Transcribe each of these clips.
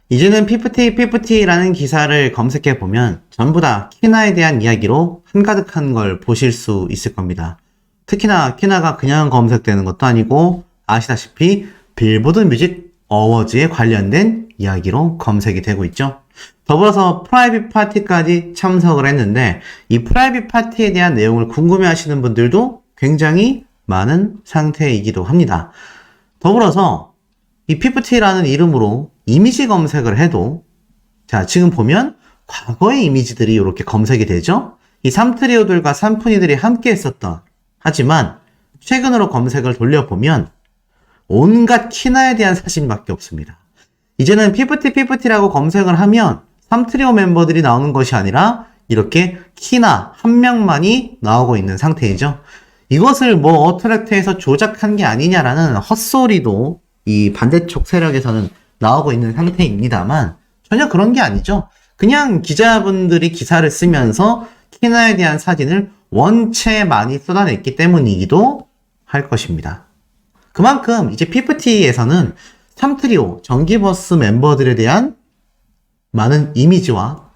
이제는 PPT라는 기사를 검색해 보면 전부 다 키나에 대한 이야기로 한가득한 걸 보실 수 있을 겁니다. 특히나 키나가 그냥 검색되는 것도 아니고 아시다시피 빌보드 뮤직 어워즈에 관련된 이야기로 검색이 되고 있죠. 더불어서 프라이빗 파티까지 참석을 했는데 이 프라이빗 파티에 대한 내용을 궁금해 하시는 분들도 굉장히 많은 상태이기도 합니다. 더불어서 이 PPT라는 이름으로 이미지 검색을 해도 자 지금 보면 과거의 이미지들이 이렇게 검색이 되죠. 이 3트리오들과 3푼이들이 함께 했었던 하지만 최근으로 검색을 돌려보면 온갖 키나에 대한 사진밖에 없습니다. 이제는 PPT라고 검색을 하면 3트리오 멤버들이 나오는 것이 아니라 이렇게 키나 한 명만이 나오고 있는 상태이죠. 이것을 뭐 어트랙트에서 조작한 게 아니냐라는 헛소리도 이 반대쪽 세력에서는 나오고 있는 상태입니다만 전혀 그런 게 아니죠. 그냥 기자분들이 기사를 쓰면서 키나에 대한 사진을 원체 많이 쏟아냈기 때문이기도 할 것입니다. 그만큼 이제 PPT에서는 3트리오 정기버스 멤버들에 대한 많은 이미지와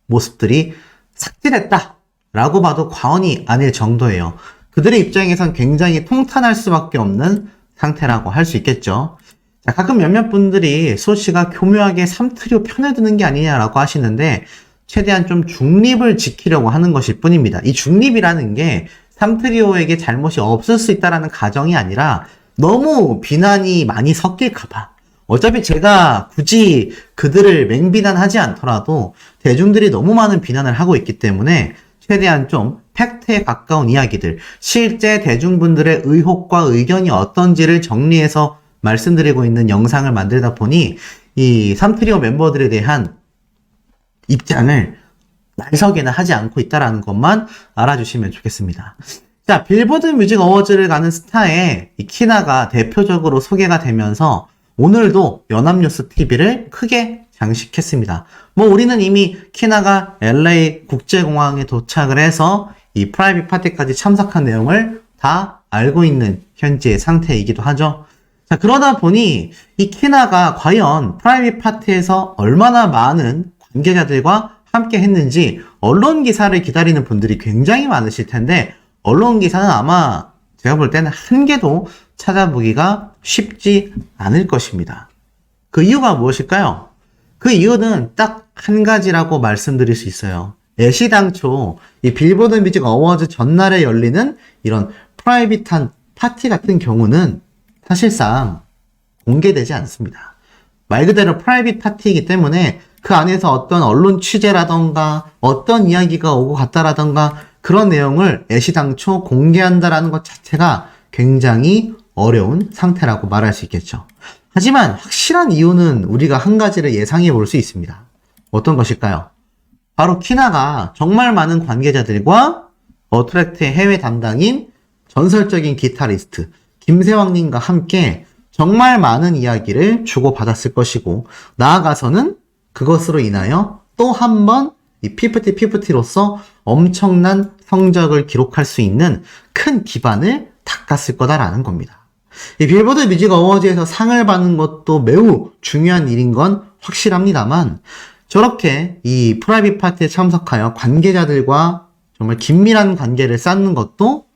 모습들이 삭제됐다 라고 봐도 과언이 아닐 정도예요. 그들의 입장에선 굉장히 통탄할 수밖에 없는 상태라고 할 수 있겠죠. 자, 가끔 몇몇 분들이 소씨가 교묘하게 3트리오 편을 드는 게 아니냐라고 하시는데 최대한 좀 중립을 지키려고 하는 것일 뿐입니다. 이 중립이라는 게 3트리오에게 잘못이 없을 수 있다라는 가정이 아니라 너무 비난이 많이 섞일까봐. 어차피 제가 굳이 그들을 맹비난하지 않더라도 대중들이 너무 많은 비난을 하고 있기 때문에 최대한 좀 팩트에 가까운 이야기들, 실제 대중분들의 의혹과 의견이 어떤지를 정리해서 말씀드리고 있는 영상을 만들다 보니 이 3트리오 멤버들에 대한 입장을 날석에는 하지 않고 있다라는 것만 알아주시면 좋겠습니다. 자, 빌보드 뮤직 어워즈를 가는 스타의 이 키나가 대표적으로 소개가 되면서 오늘도 연합뉴스 TV를 크게 장식했습니다. 뭐 우리는 이미 키나가 LA 국제공항에 도착을 해서 이 프라이빗 파티까지 참석한 내용을 다 알고 있는 현재의 상태이기도 하죠. 자, 그러다 보니 이 키나가 과연 프라이빗 파티에서 얼마나 많은 관계자들과 함께 했는지 언론 기사를 기다리는 분들이 굉장히 많으실 텐데 언론 기사는 아마 제가 볼 때는 한 개도 찾아보기가 쉽지 않을 것입니다. 그 이유가 무엇일까요? 그 이유는 딱 한 가지라고 말씀드릴 수 있어요. 애시당초 이 빌보드 뮤직 어워즈 전날에 열리는 이런 프라이빗한 파티 같은 경우는 사실상 공개되지 않습니다. 말 그대로 프라이빗 파티이기 때문에 그 안에서 어떤 언론 취재라던가 어떤 이야기가 오고 갔다라던가 그런 내용을 애시당초 공개한다라는 것 자체가 굉장히 어려운 상태라고 말할 수 있겠죠. 하지만 확실한 이유는 우리가 한 가지를 예상해 볼 수 있습니다. 어떤 것일까요? 바로 키나가 정말 많은 관계자들과 어트랙트의 해외 담당인 전설적인 기타리스트 김세왕님과 함께 정말 많은 이야기를 주고받았을 것이고 나아가서는 그것으로 인하여 또 한 번 이 PPT로서 엄청난 성적을 기록할 수 있는 큰 기반을 닦았을 거다라는 겁니다. 이 빌보드 뮤직 어워즈에서 상을 받는 것도 매우 중요한 일인 건 확실합니다만 저렇게 이 프라이빗 파티에 참석하여 관계자들과 정말 긴밀한 관계를 쌓는 것도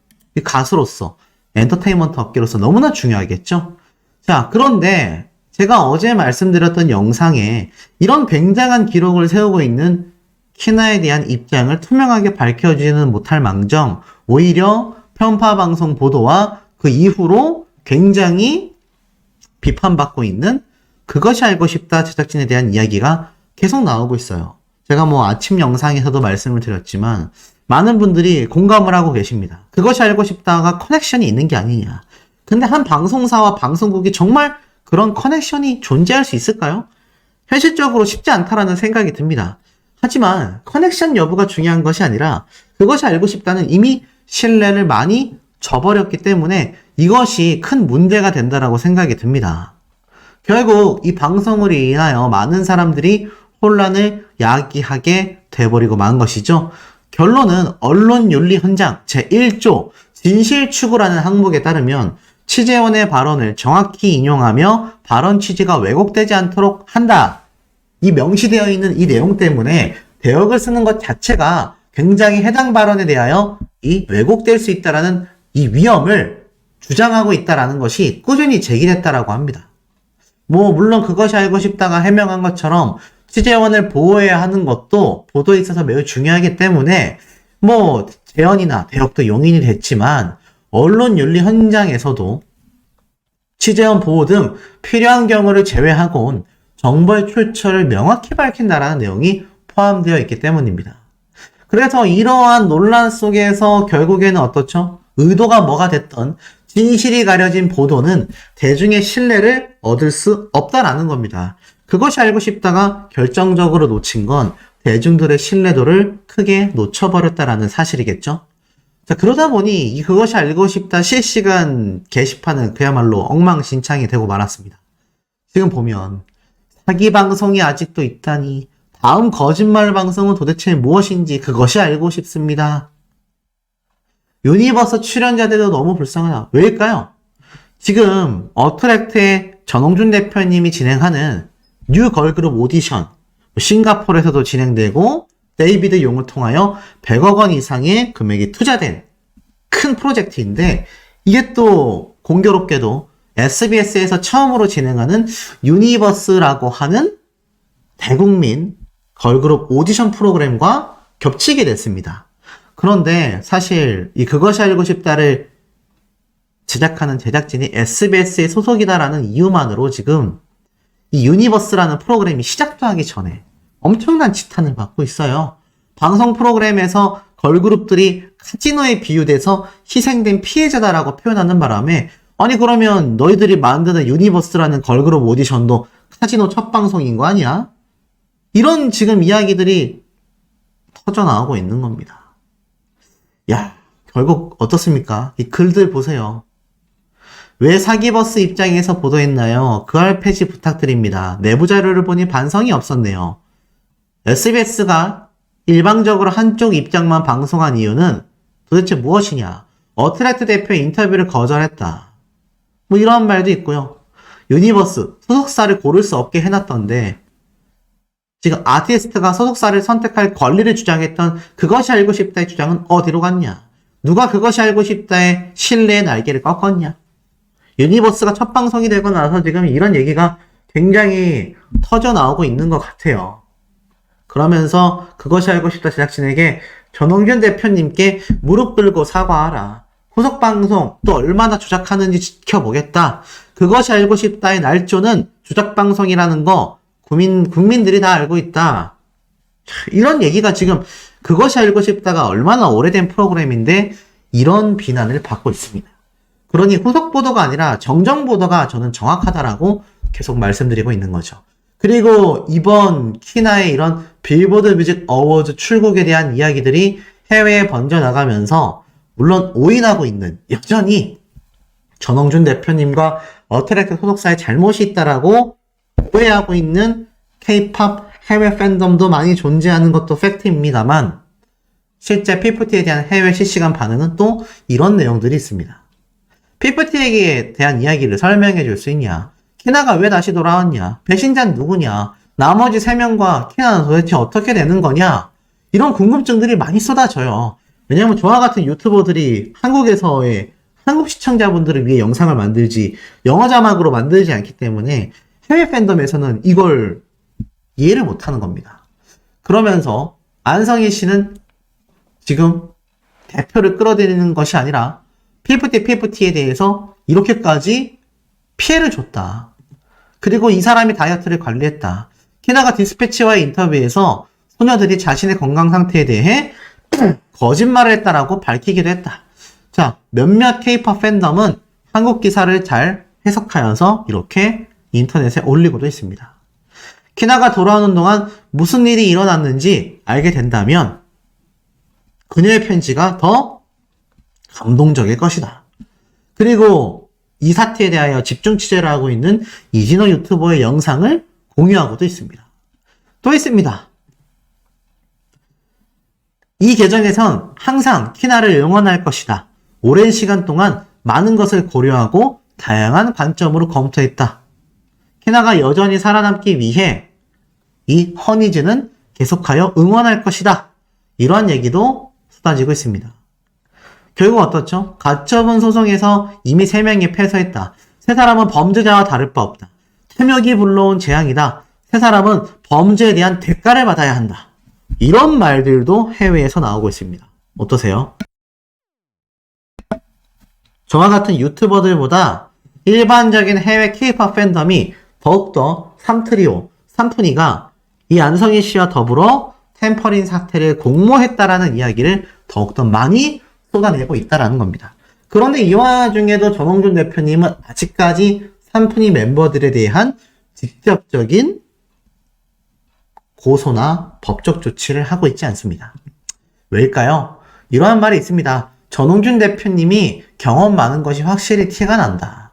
가수로서 엔터테인먼트 업계로서 너무나 중요하겠죠. 자, 그런데 제가 어제 말씀드렸던 영상에 이런 굉장한 기록을 세우고 있는 키나에 대한 입장을 투명하게 밝혀주지는 못할 망정 오히려 편파 방송 보도와 그 이후로 굉장히 비판받고 있는 그것이 알고 싶다 제작진에 대한 이야기가 계속 나오고 있어요. 제가 뭐 아침 영상에서도 말씀을 드렸지만 많은 분들이 공감을 하고 계십니다. 그것이 알고 싶다가 커넥션이 있는 게 아니냐. 근데 한 방송사와 방송국이 정말 그런 커넥션이 존재할 수 있을까요? 현실적으로 쉽지 않다라는 생각이 듭니다. 하지만 커넥션 여부가 중요한 것이 아니라 그것이 알고 싶다는 이미 신뢰를 많이 저버렸기 때문에 이것이 큰 문제가 된다라고 생각이 듭니다. 결국 이 방송으로 인하여 많은 사람들이 혼란을 야기하게 돼버리고 만 것이죠. 결론은 언론윤리 헌장 제1조 진실추구라는 항목에 따르면 취재원의 발언을 정확히 인용하며 발언 취지가 왜곡되지 않도록 한다 이 명시되어 있는 이 내용 때문에 대역을 쓰는 것 자체가 굉장히 해당 발언에 대하여 이 왜곡될 수 있다라는 이 위험을 주장하고 있다라는 것이 꾸준히 제기됐다라고 합니다. 물론 그것이 알고 싶다가 해명한 것처럼 취재원을 보호해야 하는 것도 보도에 있어서 매우 중요하기 때문에 재연이나 대역도 용인이 됐지만 언론 윤리 현장에서도 취재원 보호 등 필요한 경우를 제외하고는 정보의 출처를 명확히 밝힌다라는 내용이 포함되어 있기 때문입니다. 그래서 이러한 논란 속에서 결국에는 어떻죠? 의도가 뭐가 됐던 진실이 가려진 보도는 대중의 신뢰를 얻을 수 없다라는 겁니다. 그것이 알고 싶다가 결정적으로 놓친 건 대중들의 신뢰도를 크게 놓쳐버렸다라는 사실이겠죠. 자, 그러다 보니 이 그것이 알고 싶다 실시간 게시판은 그야말로 엉망진창이 되고 말았습니다. 지금 보면 사기 방송이 아직도 있다니, 다음 거짓말 방송은 도대체 무엇인지 그것이 알고 싶습니다. 유니버스 출연자들도 너무 불쌍하다. 왜일까요? 지금 어트랙트의 전홍준 대표님이 진행하는 뉴 걸그룹 오디션, 싱가포르에서도 진행되고 데이비드 용을 통하여 100억 원 이상의 금액이 투자된 큰 프로젝트인데, 이게 또 공교롭게도 SBS에서 처음으로 진행하는 유니버스라고 하는 대국민 걸그룹 오디션 프로그램과 겹치게 됐습니다. 그런데 사실 이 그것이 알고 싶다를 제작하는 제작진이 SBS의 소속이다라는 이유만으로 지금 이 유니버스라는 프로그램이 시작도 하기 전에 엄청난 지탄을 받고 있어요. 방송 프로그램에서 걸그룹들이 카지노에 비유돼서 희생된 피해자다라고 표현하는 바람에, 아니 그러면 너희들이 만드는 유니버스라는 걸그룹 오디션도 카지노 첫 방송인 거 아니야? 이런 지금 이야기들이 터져나오고 있는 겁니다. 야, 결국 어떻습니까? 이 글들 보세요. 왜 사기버스 입장에서 보도했나요? 그알 폐지 부탁드립니다. 내부 자료를 보니 반성이 없었네요. SBS가 일방적으로 한쪽 입장만 방송한 이유는 도대체 무엇이냐? 어트랙트 대표의 인터뷰를 거절했다. 이런 말도 있고요. 유니버스 소속사를 고를 수 없게 해놨던데, 지금 아티스트가 소속사를 선택할 권리를 주장했던 그것이 알고 싶다의 주장은 어디로 갔냐? 누가 그것이 알고 싶다의 신뢰의 날개를 꺾었냐? 유니버스가 첫 방송이 되고 나서 지금 이런 얘기가 굉장히 터져나오고 있는 것 같아요. 그러면서 그것이 알고 싶다 제작진에게 전홍준 대표님께 무릎 꿇고 사과하라. 후속 방송 또 얼마나 조작하는지 지켜보겠다. 그것이 알고 싶다의 날조는 조작 방송이라는 거 국민들이 다 알고 있다. 이런 얘기가 지금 그것이 알고 싶다가 얼마나 오래된 프로그램인데 이런 비난을 받고 있습니다. 그러니 후속 보도가 아니라 정정 보도가 저는 정확하다라고 계속 말씀드리고 있는 거죠. 그리고 이번 키나의 이런 빌보드 뮤직 어워즈 출국에 대한 이야기들이 해외에 번져나가면서 물론 오인하고 있는, 여전히 전홍준 대표님과 어트랙트 소속사의 잘못이 있다라고 오해하고 있는 K-POP 해외 팬덤도 많이 존재하는 것도 팩트입니다만, 실제 피프티에 대한 해외 실시간 반응은 또 이런 내용들이 있습니다. 피프티에 대한 이야기를 설명해 줄 수 있냐? 키나가 왜 다시 돌아왔냐? 배신자는 누구냐? 나머지 3명과 키나는 도대체 어떻게 되는 거냐? 이런 궁금증들이 많이 쏟아져요. 왜냐면 저와 같은 유튜버들이 한국에서의 한국 시청자분들을 위해 영상을 만들지 영어 자막으로 만들지 않기 때문에 해외 팬덤에서는 이걸 이해를 못하는 겁니다. 그러면서 안성희 씨는 지금 대표를 끌어들이는 것이 아니라 피프티에 대해서 이렇게까지 피해를 줬다. 그리고 이 사람이 다이어트를 관리했다. 키나가 디스패치와의 인터뷰에서 소녀들이 자신의 건강 상태에 대해 거짓말을 했다라고 밝히기도 했다. 자, 몇몇 K-POP 팬덤은 한국 기사를 잘 해석하여서 이렇게 인터넷에 올리고도 있습니다. 키나가 돌아오는 동안 무슨 일이 일어났는지 알게 된다면 그녀의 편지가 더 감동적일 것이다. 그리고 이 사태에 대하여 집중 취재를 하고 있는 이진호 유튜버의 영상을 공유하고도 있습니다. 또 있습니다. 이 계정에선 항상 키나를 응원할 것이다. 오랜 시간 동안 많은 것을 고려하고 다양한 관점으로 검토했다. 키나가 여전히 살아남기 위해 이 허니즈는 계속하여 응원할 것이다. 이러한 얘기도 쏟아지고 있습니다. 결국 어떻죠? 가처분 소송에서 이미 3명이 패소했다. 세 사람은 범죄자와 다를 바 없다. 탐욕이 불러온 재앙이다. 세 사람은 범죄에 대한 대가를 받아야 한다. 이런 말들도 해외에서 나오고 있습니다. 어떠세요? 저와 같은 유튜버들보다 일반적인 해외 K-POP 팬덤이 더욱더 삼트리오, 삼푼이가 이 안성희 씨와 더불어 템퍼린 사태를 공모했다라는 이야기를 더욱더 많이 쏟아내고 있다라는 겁니다. 그런데 이 와중에도 전홍준 대표님은 아직까지 삼푼이 멤버들에 대한 직접적인 고소나 법적 조치를 하고 있지 않습니다. 왜일까요? 이러한 말이 있습니다. 전홍준 대표님이 경험 많은 것이 확실히 티가 난다.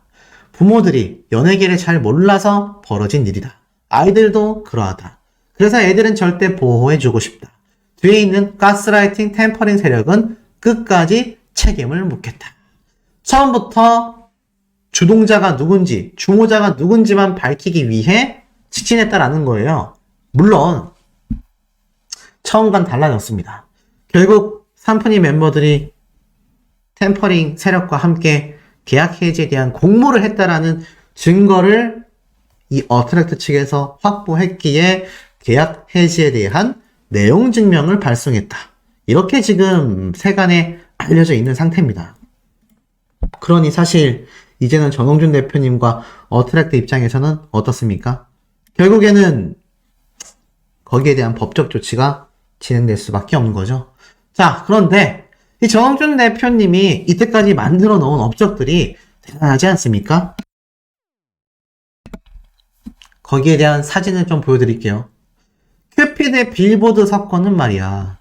부모들이 연예계를 잘 몰라서 벌어진 일이다. 아이들도 그러하다. 그래서 애들은 절대 보호해주고 싶다. 뒤에 있는 가스라이팅 템퍼링 세력은 끝까지 책임을 묻겠다. 처음부터 주동자가 누군지, 주모자가 누군지만 밝히기 위해 직진했다라는 거예요. 물론 처음과는 달라졌습니다. 결국 삼푼이 멤버들이 템퍼링 세력과 함께 계약 해지에 대한 공모를 했다라는 증거를 이 어트랙트 측에서 확보했기에 계약 해지에 대한 내용 증명을 발송했다. 이렇게 지금 세간에 알려져 있는 상태입니다. 그러니 사실 이제는 전홍준 대표님과 어트랙트 입장에서는 어떻습니까? 결국에는 거기에 대한 법적 조치가 진행될 수밖에 없는 거죠. 자, 그런데 이 전홍준 대표님이 이때까지 만들어 놓은 업적들이 대단하지 않습니까? 거기에 대한 사진을 좀 보여드릴게요. 큐피드의 빌보드 사건은 말이야.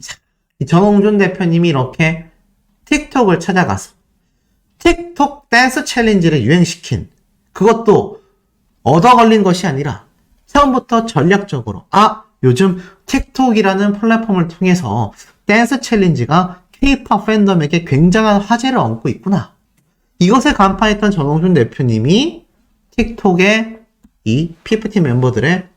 자, 이 전홍준 대표님이 이렇게 틱톡을 찾아가서 틱톡 댄스 챌린지를 유행시킨, 그것도 얻어 걸린 것이 아니라 처음부터 전략적으로 요즘 틱톡이라는 플랫폼을 통해서 댄스 챌린지가 K-POP 팬덤에게 굉장한 화제를 얻고 있구나. 이것을 간파했던 전홍준 대표님이 틱톡에 이 PFT 멤버들의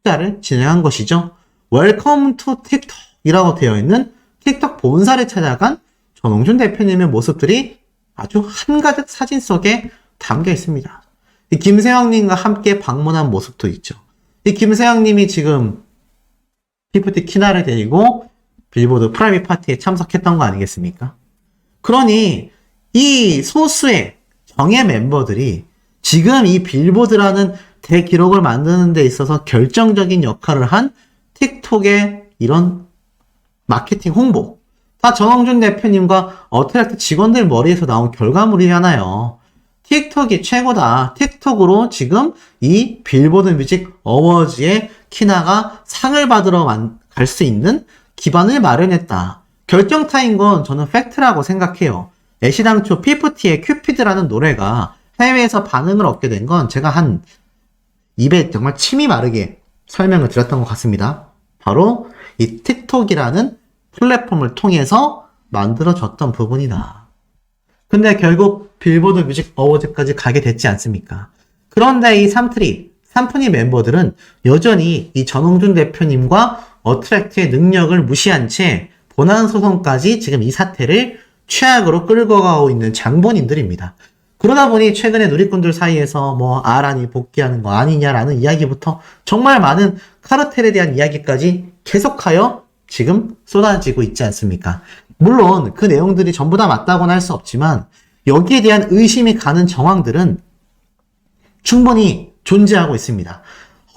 투자를 진행한 것이죠. 웰컴 투 틱톡이라고 되어 있는 틱톡 본사를 찾아간 전홍준 대표님의 모습들이 아주 한가득 사진 속에 담겨 있습니다. 이 김세영님과 함께 방문한 모습도 있죠. 이 김세영님이 지금 PFT 키나를 데리고 빌보드 프라이빗 파티에 참석했던 거 아니겠습니까? 그러니 이 소수의 정예 멤버들이 지금 이 빌보드라는 대기록을 만드는 데 있어서 결정적인 역할을 한 틱톡의 이런 마케팅 홍보, 다 전홍준 대표님과 어트랙트 직원들 머리에서 나온 결과물이잖아요. 틱톡이 최고다. 틱톡으로 지금 이 빌보드 뮤직 어워즈의 키나가 상을 받으러 갈 수 있는 기반을 마련했다. 결정타인 건 저는 팩트라고 생각해요. 애시당초 피프티의 큐피드라는 노래가 해외에서 반응을 얻게 된 건 제가 한 입에 정말 침이 마르게 설명을 드렸던 것 같습니다. 바로 이 틱톡이라는 플랫폼을 통해서 만들어졌던 부분이다. 근데 결국 빌보드 뮤직 어워즈까지 가게 됐지 않습니까? 그런데 이 삼푼이 멤버들은 여전히 이 전홍준 대표님과 어트랙트의 능력을 무시한 채 본안 소송까지 지금 이 사태를 최악으로 끌고 가고 있는 장본인들입니다. 그러다 보니 최근에 누리꾼들 사이에서 아란이 복귀하는 거 아니냐라는 이야기부터 정말 많은 카르텔에 대한 이야기까지 계속하여 지금 쏟아지고 있지 않습니까? 물론 그 내용들이 전부 다 맞다고는 할 수 없지만 여기에 대한 의심이 가는 정황들은 충분히 존재하고 있습니다.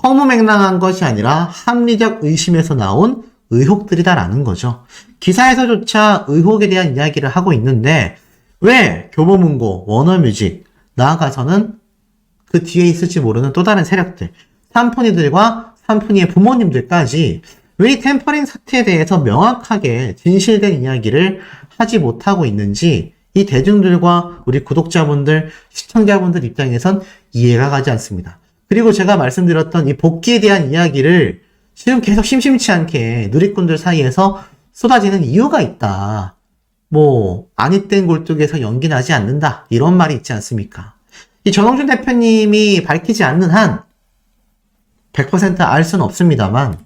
허무맹랑한 것이 아니라 합리적 의심에서 나온 의혹들이다라는 거죠. 기사에서조차 의혹에 대한 이야기를 하고 있는데 왜 교보문고, 워너뮤직, 나아가서는 그 뒤에 있을지 모르는 또 다른 세력들, 삼푼이들과 삼푼이의 부모님들까지 왜 이 템퍼링 사태에 대해서 명확하게 진실된 이야기를 하지 못하고 있는지 이 대중들과 우리 구독자분들, 시청자분들 입장에선 이해가 가지 않습니다. 그리고 제가 말씀드렸던 이 복귀에 대한 이야기를 지금 계속 심심치 않게 누리꾼들 사이에서 쏟아지는 이유가 있다. 아니 땐 굴뚝에서 연기 나지 않는다. 이런 말이 있지 않습니까? 이 전홍준 대표님이 밝히지 않는 한 100%알 수는 없습니다만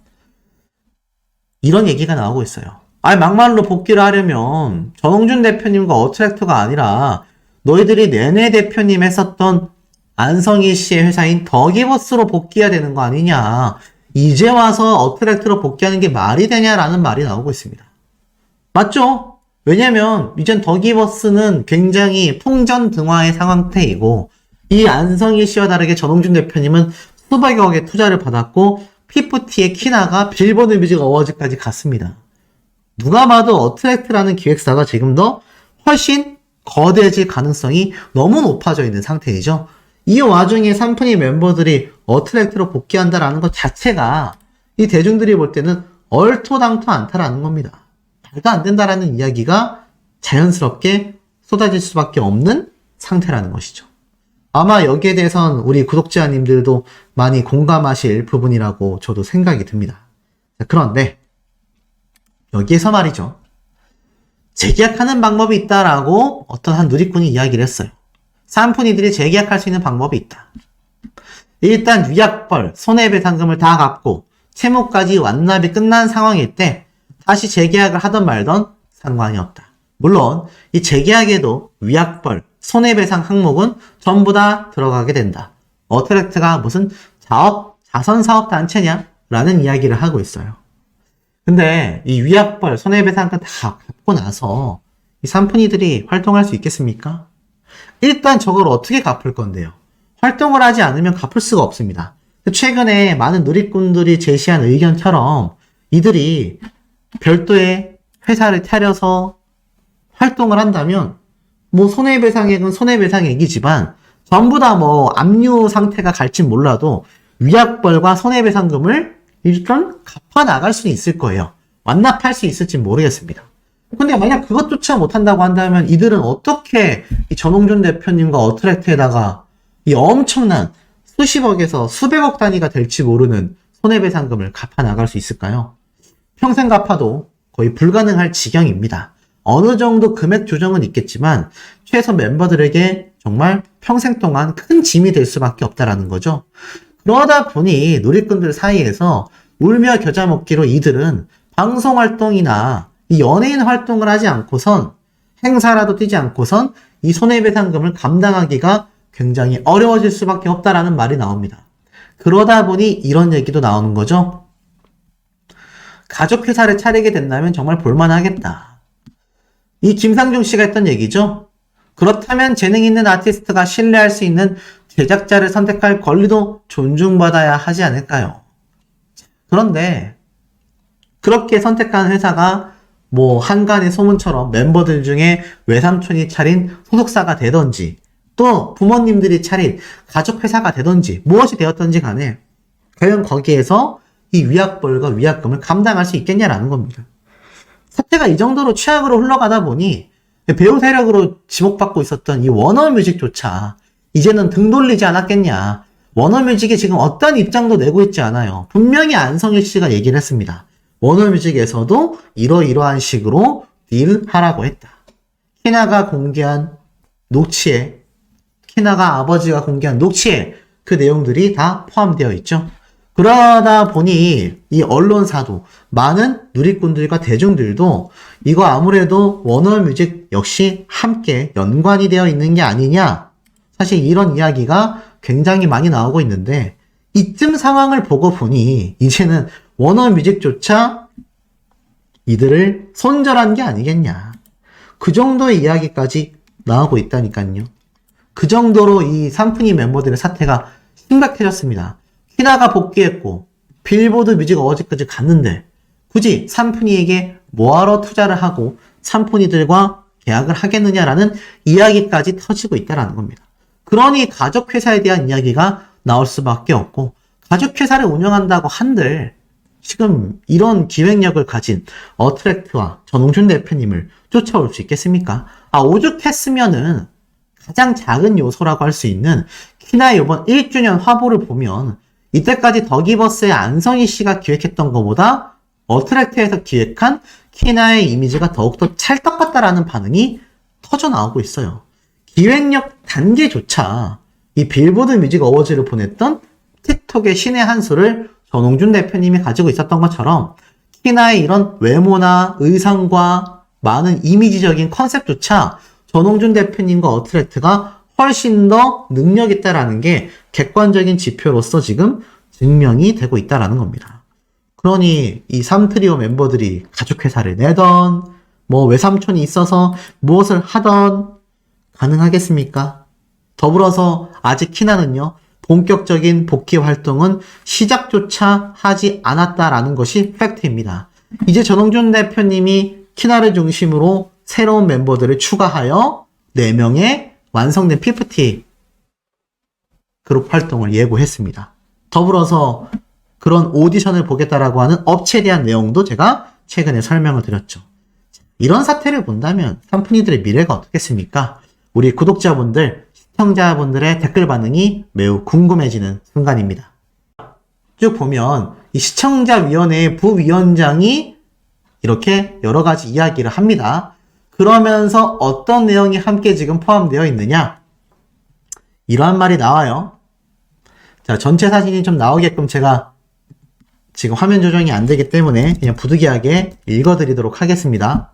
이런 얘기가 나오고 있어요. 막말로 복귀를 하려면 전홍준 대표님과 어트랙트가 아니라 너희들이 내내 대표님 했었던 안성희 씨의 회사인 더기버스로 복귀해야 되는 거 아니냐. 이제 와서 어트랙트로 복귀하는 게 말이 되냐라는 말이 나오고 있습니다. 맞죠? 왜냐면 이젠 더기버스는 굉장히 풍전등화의 상황태이고 이 안성희 씨와 다르게 전홍준 대표님은 수백억의 투자를 받았고 피프티의 키나가 빌보드 뮤직 어워즈까지 갔습니다. 누가 봐도 어트랙트라는 기획사가 지금 더 훨씬 거대해질 가능성이 너무 높아져 있는 상태이죠. 이 와중에 삼프니 멤버들이 어트랙트로 복귀한다라는 것 자체가 이 대중들이 볼 때는 얼토당토 않다라는 겁니다. 말도 안 된다라는 이야기가 자연스럽게 쏟아질 수밖에 없는 상태라는 것이죠. 아마 여기에 대해선 우리 구독자님들도 많이 공감하실 부분이라고 저도 생각이 듭니다. 그런데 여기에서 말이죠. 재계약하는 방법이 있다라고 어떤 한 누리꾼이 이야기를 했어요. 삼푼이들이 재계약할 수 있는 방법이 있다. 일단 위약벌, 손해배상금을 다 갚고 채무까지 완납이 끝난 상황일 때 다시 재계약을 하던 말던 상관이 없다. 물론 이 재계약에도 위약벌, 손해배상 항목은 전부 다 들어가게 된다. 어트랙트가 무슨 자선사업단체냐? 라는 이야기를 하고 있어요. 근데 이 위약벌, 손해배상금 다 갚고 나서 이 삼푼이들이 활동할 수 있겠습니까? 일단 저걸 어떻게 갚을 건데요? 활동을 하지 않으면 갚을 수가 없습니다. 최근에 많은 누리꾼들이 제시한 의견처럼 이들이 별도의 회사를 차려서 활동을 한다면 뭐 손해배상액은 손해배상액이지만 전부 다 뭐 압류 상태가 갈진 몰라도 위약벌과 손해배상금을 일단 갚아 나갈 수는 있을 거예요. 완납할 수 있을지 모르겠습니다. 근데 만약 그것조차 못한다고 한다면 이들은 어떻게 이 전홍준 대표님과 어트랙트에다가 이 엄청난 수십억에서 수백억 단위가 될지 모르는 손해배상금을 갚아 나갈 수 있을까요? 평생 갚아도 거의 불가능할 지경입니다. 어느 정도 금액 조정은 있겠지만 최소 멤버들에게 정말 평생 동안 큰 짐이 될 수밖에 없다라는 거죠. 그러다 보니 누리꾼들 사이에서 울며 겨자 먹기로 이들은 방송 활동이나 이 연예인 활동을 하지 않고선 행사라도 뛰지 않고선 이 손해배상금을 감당하기가 굉장히 어려워질 수밖에 없다라는 말이 나옵니다. 그러다 보니 이런 얘기도 나오는 거죠. 가족회사를 차리게 된다면 정말 볼만하겠다. 이 김상중 씨가 했던 얘기죠. 그렇다면 재능 있는 아티스트가 신뢰할 수 있는 제작자를 선택할 권리도 존중받아야 하지 않을까요? 그런데 그렇게 선택한 회사가 뭐 한간의 소문처럼 멤버들 중에 외삼촌이 차린 소속사가 되던지 또 부모님들이 차린 가족회사가 되던지 무엇이 되었던지 간에 과연 거기에서 이 위약벌과 위약금을 감당할 수 있겠냐라는 겁니다. 사태가 이 정도로 최악으로 흘러가다 보니 배우 세력으로 지목받고 있었던 이 워너뮤직조차 이제는 등 돌리지 않았겠냐. 워너뮤직이 지금 어떤 입장도 내고 있지 않아요. 분명히 안성일 씨가 얘기를 했습니다. 워너뮤직에서도 이러이러한 식으로 딜하라고 했다. 키나가 공개한 녹취에, 키나가 아버지가 공개한 녹취에 그 내용들이 다 포함되어 있죠. 그러다 보니 이 언론사도 많은 누리꾼들과 대중들도 이거 아무래도 워너뮤직 역시 함께 연관이 되어 있는 게 아니냐. 사실 이런 이야기가 굉장히 많이 나오고 있는데 이쯤 상황을 보고 보니 이제는 워너뮤직조차 이들을 손절한 게 아니겠냐. 그 정도의 이야기까지 나오고 있다니까요. 그 정도로 이 삼푼이 멤버들의 사태가 심각해졌습니다. 키나가 복귀했고 빌보드 뮤직 어워즈까지 갔는데 굳이 삼푼이에게 뭐하러 투자를 하고 삼푼이들과 계약을 하겠느냐라는 이야기까지 터지고 있다는 겁니다. 그러니 가족회사에 대한 이야기가 나올 수밖에 없고 가족회사를 운영한다고 한들 지금 이런 기획력을 가진 어트랙트와 전홍준 대표님을 쫓아올 수 있겠습니까? 오죽했으면은 가장 작은 요소라고 할 수 있는 키나의 이번 1주년 화보를 보면 이때까지 더기버스의 안성희 씨가 기획했던 것보다 어트랙트에서 기획한 키나의 이미지가 더욱더 찰떡 같다라는 반응이 터져 나오고 있어요. 기획력 단계조차 이 빌보드 뮤직 어워즈를 보냈던 틱톡의 신의 한 수를 전홍준 대표님이 가지고 있었던 것처럼 키나의 이런 외모나 의상과 많은 이미지적인 컨셉조차 전홍준 대표님과 어트랙트가 훨씬 더 능력 있다라는 게 객관적인 지표로서 지금 증명이 되고 있다라는 겁니다. 그러니 이 3트리오 멤버들이 가족회사를 내던 뭐 외삼촌이 있어서 무엇을 하던 가능하겠습니까? 더불어서 아직 키나는요, 본격적인 복귀 활동은 시작조차 하지 않았다라는 것이 팩트입니다. 이제 전홍준 대표님이 키나를 중심으로 새로운 멤버들을 추가하여 4명의 완성된 PFT 그룹 활동을 예고했습니다. 더불어서 그런 오디션을 보겠다라고 하는 업체에 대한 내용도 제가 최근에 설명을 드렸죠. 이런 사태를 본다면 삼푼이들의 미래가 어떻겠습니까? 우리 구독자분들, 시청자분들의 댓글 반응이 매우 궁금해지는 순간입니다. 쭉 보면 이 시청자위원회의 부위원장이 이렇게 여러 가지 이야기를 합니다. 그러면서 어떤 내용이 함께 지금 포함되어 있느냐? 이러한 말이 나와요. 자, 전체 사진이 좀 나오게끔 제가 지금 화면 조정이 안 되기 때문에 그냥 부득이하게 읽어드리도록 하겠습니다.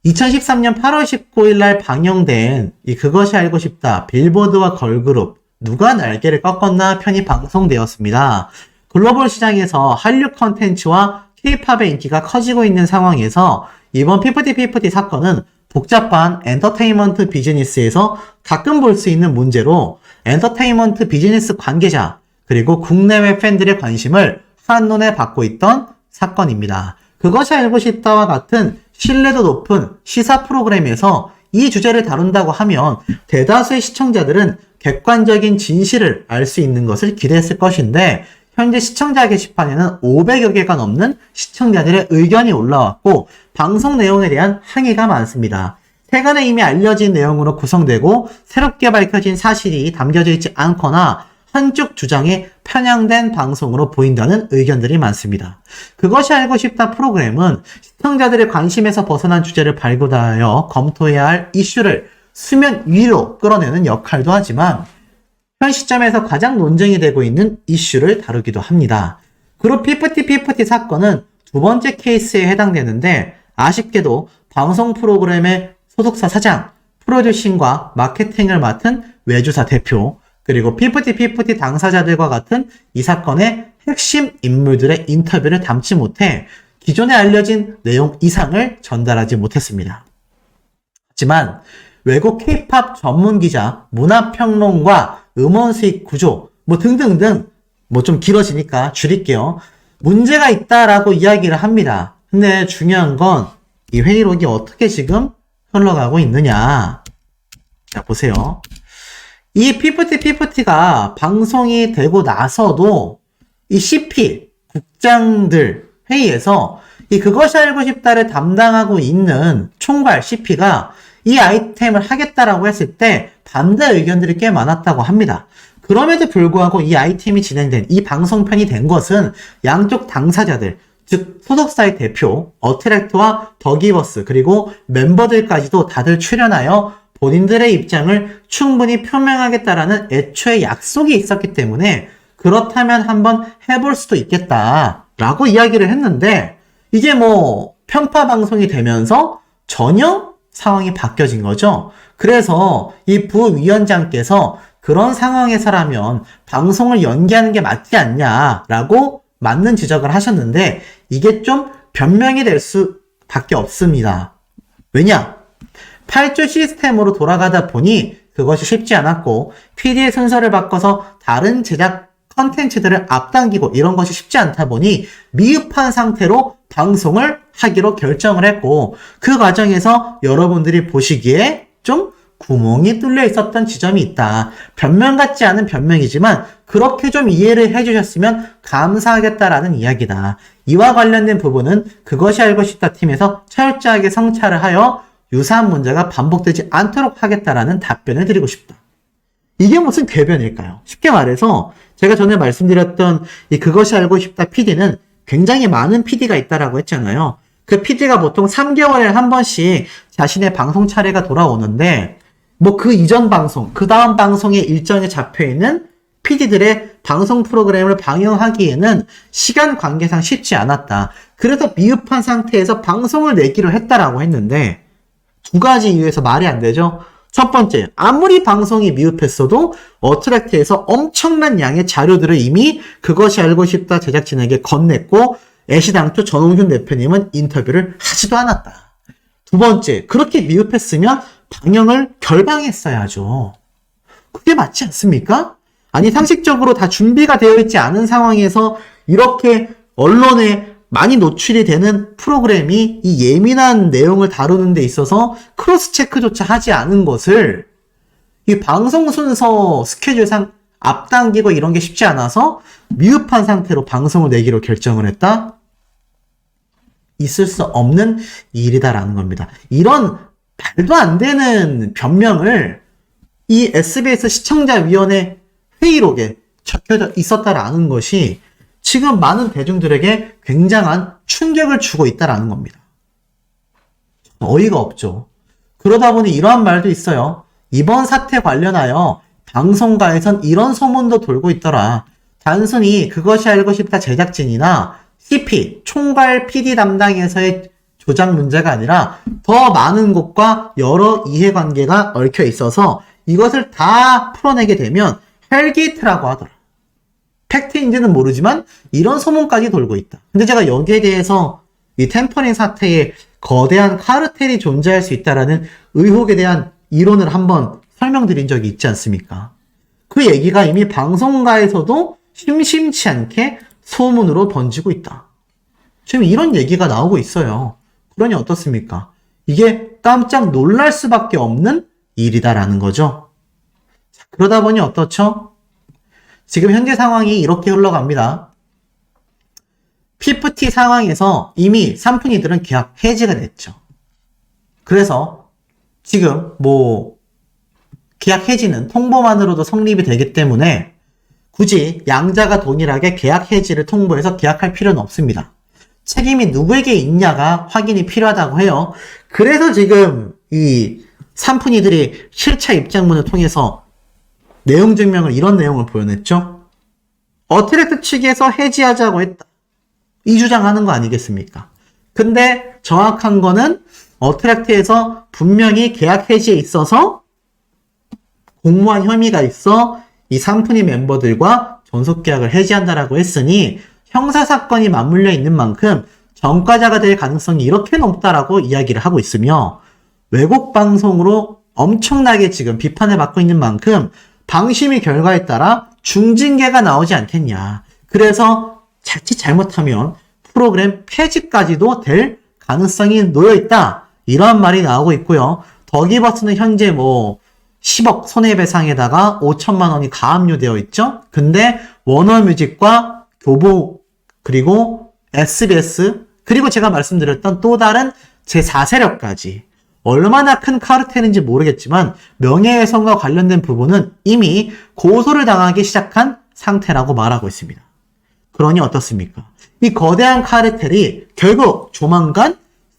2013년 8월 19일 날 방영된 이 그것이 알고 싶다 빌보드와 걸그룹 누가 날개를 꺾었나 편이 방송되었습니다. 글로벌 시장에서 한류 컨텐츠와 K-팝의 인기가 커지고 있는 상황에서 이번 피프티 사건은 복잡한 엔터테인먼트 비즈니스에서 가끔 볼 수 있는 문제로 엔터테인먼트 비즈니스 관계자 그리고 국내외 팬들의 관심을 한눈에 받고 있던 사건입니다. 그것이 알고 싶다와 같은 신뢰도 높은 시사 프로그램에서 이 주제를 다룬다고 하면 대다수의 시청자들은 객관적인 진실을 알 수 있는 것을 기대했을 것인데 현재 시청자 게시판에는 500여 개가 넘는 시청자들의 의견이 올라왔고 방송 내용에 대한 항의가 많습니다. 최근에 이미 알려진 내용으로 구성되고 새롭게 밝혀진 사실이 담겨져 있지 않거나 한쪽 주장에 편향된 방송으로 보인다는 의견들이 많습니다. 그것이 알고 싶다 프로그램은 시청자들의 관심에서 벗어난 주제를 발굴하여 검토해야 할 이슈를 수면 위로 끌어내는 역할도 하지만 현 시점에서 가장 논쟁이 되고 있는 이슈를 다루기도 합니다. 그룹 피프티 사건은 두 번째 케이스에 해당되는데 아쉽게도 방송 프로그램의 소속사 사장, 프로듀싱과 마케팅을 맡은 외주사 대표, 그리고 피프티 당사자들과 같은 이 사건의 핵심 인물들의 인터뷰를 담지 못해 기존에 알려진 내용 이상을 전달하지 못했습니다. 하지만 외국 K-팝 전문 기자, 문화평론가, 음원 수익 구조, 등등등, 좀 길어지니까 줄일게요. 문제가 있다라고 이야기를 합니다. 근데 중요한 건 이 회의록이 어떻게 지금 흘러가고 있느냐. 자, 보세요. 이 피프티가 방송이 되고 나서도 이 CP, 국장들 회의에서 이 그것이 알고 싶다를 담당하고 있는 총괄 CP가 이 아이템을 하겠다라고 했을 때 반대 의견들이 꽤 많았다고 합니다. 그럼에도 불구하고 이 아이템이 진행된, 이 방송편이 된 것은 양쪽 당사자들, 즉 소속사의 대표, 어트랙트와 더기버스, 그리고 멤버들까지도 다들 출연하여 본인들의 입장을 충분히 표명하겠다라는 애초에 약속이 있었기 때문에 그렇다면 한번 해볼 수도 있겠다라고 이야기를 했는데 이게 편파 방송이 되면서 전혀 상황이 바뀌어진 거죠. 그래서 이 부위원장께서 그런 상황에서라면 방송을 연기하는 게 맞지 않냐라고 맞는 지적을 하셨는데 이게 좀 변명이 될 수밖에 없습니다. 왜냐? 8주 시스템으로 돌아가다 보니 그것이 쉽지 않았고 PD의 순서를 바꿔서 다른 제작 컨텐츠들을 앞당기고 이런 것이 쉽지 않다 보니 미흡한 상태로 방송을 하기로 결정을 했고 그 과정에서 여러분들이 보시기에 좀 구멍이 뚫려 있었던 지점이 있다. 변명 같지 않은 변명이지만 그렇게 좀 이해를 해주셨으면 감사하겠다라는 이야기다. 이와 관련된 부분은 그것이 알고 싶다 팀에서 철저하게 성찰을 하여 유사한 문제가 반복되지 않도록 하겠다라는 답변을 드리고 싶다. 이게 무슨 궤변일까요? 쉽게 말해서 제가 전에 말씀드렸던 이 그것이 알고 싶다 PD는 굉장히 많은 PD가 있다라고 했잖아요. 그 PD가 보통 3개월에 한 번씩 자신의 방송 차례가 돌아오는데 그 이전 방송, 그 다음 방송의 일정에 잡혀있는 PD들의 방송 프로그램을 방영하기에는 시간 관계상 쉽지 않았다. 그래서 미흡한 상태에서 방송을 내기로 했다라고 했는데 두 가지 이유에서 말이 안 되죠. 첫 번째, 아무리 방송이 미흡했어도 어트랙트에서 엄청난 양의 자료들을 이미 그것이 알고 싶다 제작진에게 건넸고 애시당초 전홍준 대표님은 인터뷰를 하지도 않았다. 두 번째, 그렇게 미흡했으면 방영을 결방했어야죠. 그게 맞지 않습니까? 아니 상식적으로 다 준비가 되어 있지 않은 상황에서 이렇게 언론에 많이 노출이 되는 프로그램이 이 예민한 내용을 다루는 데 있어서 크로스 체크조차 하지 않은 것을 이 방송 순서 스케줄상 앞당기고 이런 게 쉽지 않아서 미흡한 상태로 방송을 내기로 결정을 했다? 있을 수 없는 일이다라는 겁니다. 이런 말도 안 되는 변명을 이 SBS 시청자위원회 회의록에 적혀져 있었다라는 것이 지금 많은 대중들에게 굉장한 충격을 주고 있다라는 겁니다. 어이가 없죠. 그러다 보니 이러한 말도 있어요. 이번 사태 관련하여 방송가에선 이런 소문도 돌고 있더라. 단순히 그것이 알고 싶다 제작진이나 CP, 총괄 PD 담당에서의 조작 문제가 아니라 더 많은 곳과 여러 이해관계가 얽혀 있어서 이것을 다 풀어내게 되면 헬게이트라고 하더라. 팩트인지는 모르지만 이런 소문까지 돌고 있다. 근데 제가 여기에 대해서 이 템퍼링 사태에 거대한 카르텔이 존재할 수 있다라는 의혹에 대한 이론을 한번 설명드린 적이 있지 않습니까? 그 얘기가 이미 방송가에서도 심심치 않게 소문으로 번지고 있다. 지금 이런 얘기가 나오고 있어요. 그러니 어떻습니까? 이게 깜짝 놀랄 수밖에 없는 일이다라는 거죠. 자, 그러다 보니 어떻죠? 지금 현재 상황이 이렇게 흘러갑니다. PFT 상황에서 이미 삼푼이들은 계약 해지가 됐죠. 그래서 지금 계약 해지는 통보만으로도 성립이 되기 때문에 굳이 양자가 동일하게 계약 해지를 통보해서 계약할 필요는 없습니다. 책임이 누구에게 있냐가 확인이 필요하다고 해요. 그래서 지금 이 삼푼이들이 실차 입장문을 통해서 내용 증명을 이런 내용을 보여냈죠. 어트랙트 측에서 해지하자고 했다. 이 주장하는 거 아니겠습니까? 근데 정확한 거는 어트랙트에서 분명히 계약 해지에 있어서 공모한 혐의가 있어 이 삼푼이 멤버들과 전속 계약을 해지한다라고 했으니 형사사건이 맞물려 있는 만큼 전과자가 될 가능성이 이렇게 높다라고 이야기를 하고 있으며 외국 방송으로 엄청나게 지금 비판을 받고 있는 만큼 방심위 결과에 따라 중징계가 나오지 않겠냐. 그래서 자칫 잘못하면 프로그램 폐지까지도 될 가능성이 놓여있다. 이러한 말이 나오고 있고요. 더기버스는 현재 10억 손해배상에다가 5천만 원이 가압류되어 있죠. 근데 워너뮤직과 교보 그리고 SBS 그리고 제가 말씀드렸던 또 다른 제4세력까지 얼마나 큰 카르텔인지 모르겠지만 명예훼손과 관련된 부분은 이미 고소를 당하기 시작한 상태라고 말하고 있습니다. 그러니 어떻습니까? 이 거대한 카르텔이 결국 조만간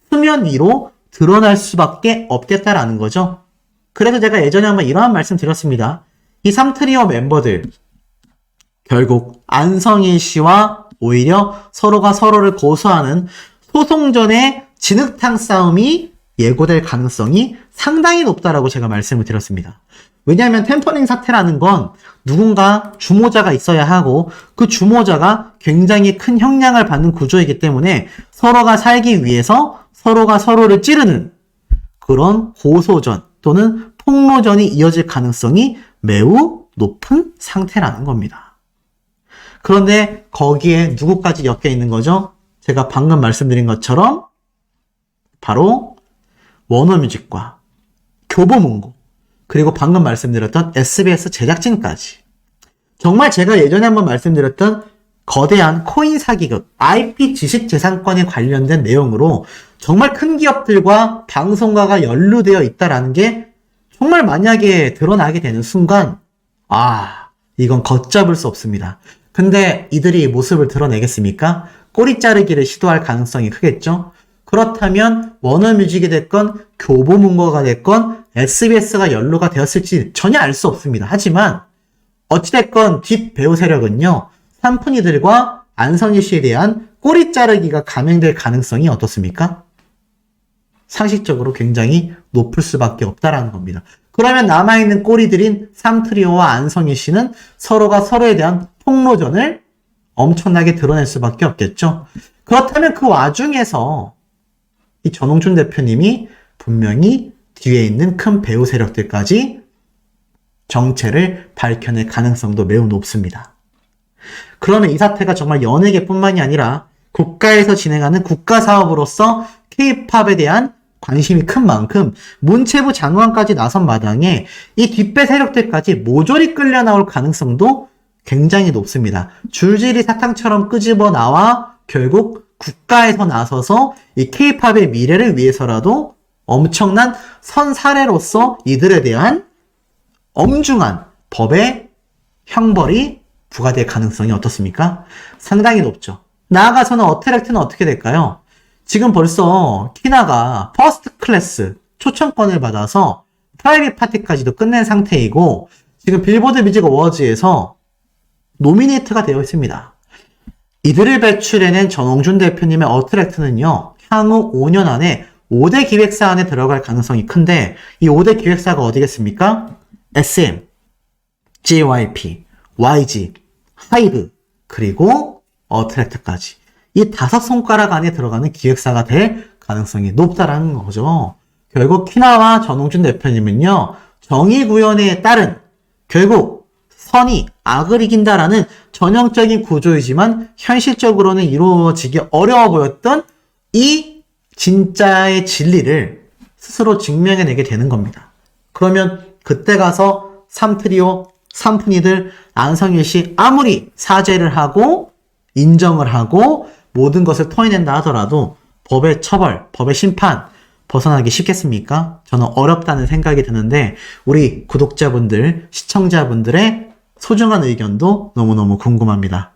수면 위로 드러날 수밖에 없겠다라는 거죠. 그래서 제가 예전에 한번 이러한 말씀 드렸습니다. 이 3트리오 멤버들 결국 안성일 씨와 오히려 서로가 서로를 고소하는 소송전의 진흙탕 싸움이 예고될 가능성이 상당히 높다라고 제가 말씀을 드렸습니다. 왜냐하면 템퍼링 사태라는 건 누군가 주모자가 있어야 하고 그 주모자가 굉장히 큰 형량을 받는 구조이기 때문에 서로가 살기 위해서 서로가 서로를 찌르는 그런 고소전 또는 폭로전이 이어질 가능성이 매우 높은 상태라는 겁니다. 그런데 거기에 누구까지 엮여 있는 거죠? 제가 방금 말씀드린 것처럼 바로 워너뮤직과 교보문고 그리고 방금 말씀드렸던 SBS 제작진까지 정말 제가 예전에 한번 말씀드렸던 거대한 코인 사기극 IP 지식재산권에 관련된 내용으로 정말 큰 기업들과 방송가가 연루되어 있다라는 게 정말 만약에 드러나게 되는 순간 이건 걷잡을 수 없습니다. 근데 이들이 모습을 드러내겠습니까? 꼬리 자르기를 시도할 가능성이 크겠죠? 그렇다면 워너뮤직이 됐건 교보문고가 됐건 SBS가 연루가 되었을지 전혀 알 수 없습니다. 하지만 어찌됐건 뒷배후 세력은요, 삼푼이들과 안성일 씨에 대한 꼬리 자르기가 감행될 가능성이 어떻습니까? 상식적으로 굉장히 높을 수밖에 없다라는 겁니다. 그러면 남아있는 꼬리들인 삼트리오와 안성일 씨는 서로가 서로에 대한 폭로전을 엄청나게 드러낼 수밖에 없겠죠. 그렇다면 그 와중에서 이 전홍준 대표님이 분명히 뒤에 있는 큰 배후 세력들까지 정체를 밝혀낼 가능성도 매우 높습니다. 그러면 이 사태가 정말 연예계뿐만이 아니라 국가에서 진행하는 국가사업으로서 K-팝에 대한 관심이 큰 만큼 문체부 장관까지 나선 마당에 이 뒷배 세력들까지 모조리 끌려 나올 가능성도 굉장히 높습니다. 줄줄이 사탕처럼 끄집어 나와 결국 국가에서 나서서 이 K-팝의 미래를 위해서라도 엄청난 선사례로서 이들에 대한 엄중한 법의 형벌이 부과될 가능성이 어떻습니까? 상당히 높죠. 나아가서는 어트랙트는 어떻게 될까요? 지금 벌써 키나가 퍼스트 클래스 초청권을 받아서 프라이빗 파티까지도 끝낸 상태이고 지금 빌보드 뮤직 어워즈에서 노미네이트가 되어 있습니다. 이들을 배출해낸 전홍준 대표님의 어트랙트는요, 향후 5년 안에 5대 기획사 안에 들어갈 가능성이 큰데 이 5대 기획사가 어디겠습니까? SM, JYP, YG, 하이브, 그리고 어트랙트까지. 이 5손가락 안에 들어가는 기획사가 될 가능성이 높다라는 거죠. 결국 키나와 전홍준 대표님은요, 정의구현에 따른 결국 선이 악을 이긴다라는 전형적인 구조이지만 현실적으로는 이루어지기 어려워 보였던 이 진짜의 진리를 스스로 증명해내게 되는 겁니다. 그러면 그때 가서 삼트리오, 삼푼이들, 안성일 씨 아무리 사죄를 하고 인정을 하고 모든 것을 토해낸다 하더라도 법의 처벌, 법의 심판 벗어나기 쉽겠습니까? 저는 어렵다는 생각이 드는데 우리 구독자분들, 시청자분들의 소중한 의견도 너무너무 궁금합니다.